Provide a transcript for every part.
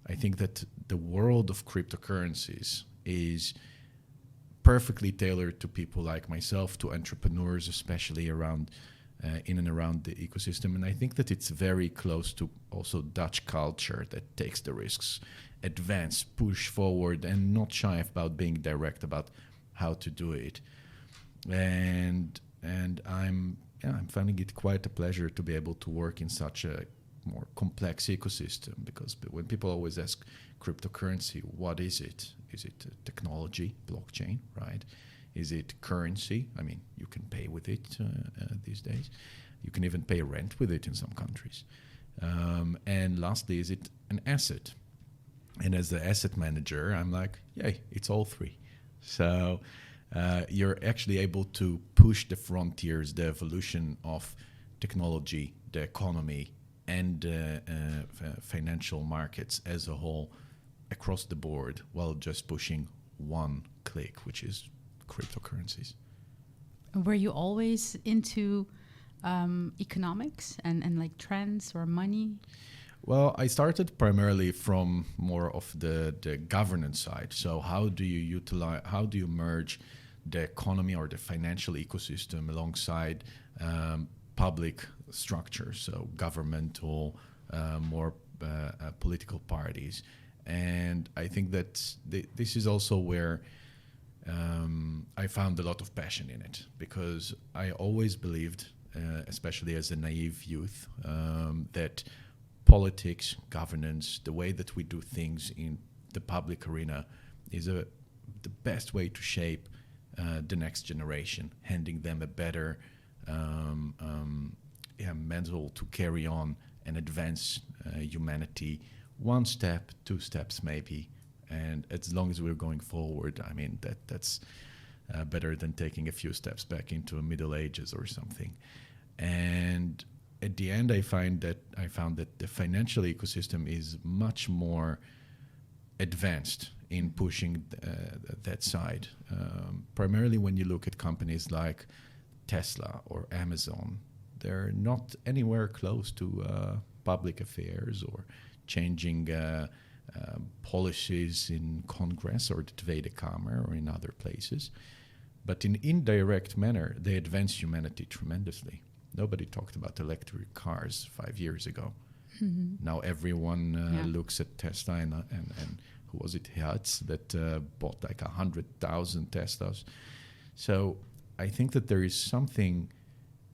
I think that the world of cryptocurrencies is perfectly tailored to people like myself, to entrepreneurs, especially around in and around the ecosystem. And I think that it's very close to also Dutch culture that takes the risks, advance, push forward, and not shy about being direct about how to do it. And I'm finding it quite a pleasure to be able to work in such a more complex ecosystem, because when people always ask cryptocurrency, what is it? Is it technology, blockchain, right? Is it currency? I mean, you can pay with it these days. You can even pay rent with it in some countries. And lastly, is it an asset? And as the asset manager, I'm like, yay, it's all three. So you're actually able to push the frontiers, the evolution of technology, the economy, and financial markets as a whole across the board, while just pushing one click, which is cryptocurrencies. Were you always into economics and like trends or money? Well, I started primarily from more of the governance side. So how do you merge the economy or the financial ecosystem alongside public structures, so governmental, more political parties. And I think that this is also where I found a lot of passion in it, because I always believed, especially as a naive youth, that politics, governance, the way that we do things in the public arena is the best way to shape the next generation, handing them a better mental to carry on and advance humanity one step, two steps maybe. And as long as we're going forward, I mean, that's better than taking a few steps back into Middle Ages or something. And at the end, I found that the financial ecosystem is much more advanced in pushing that side. Primarily when you look at companies like Tesla or Amazon, they're not anywhere close to public affairs or changing policies in Congress or the Tweede Kamer or in other places. But in indirect manner, they advance humanity tremendously. Nobody talked about electric cars 5 years ago. Mm-hmm. Now everyone looks at Tesla and who was it, Hertz, that bought like 100,000 Teslas. So I think that there is something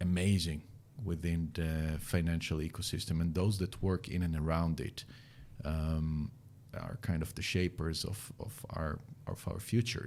amazing within the financial ecosystem, and those that work in and around it are kind of the shapers of our future.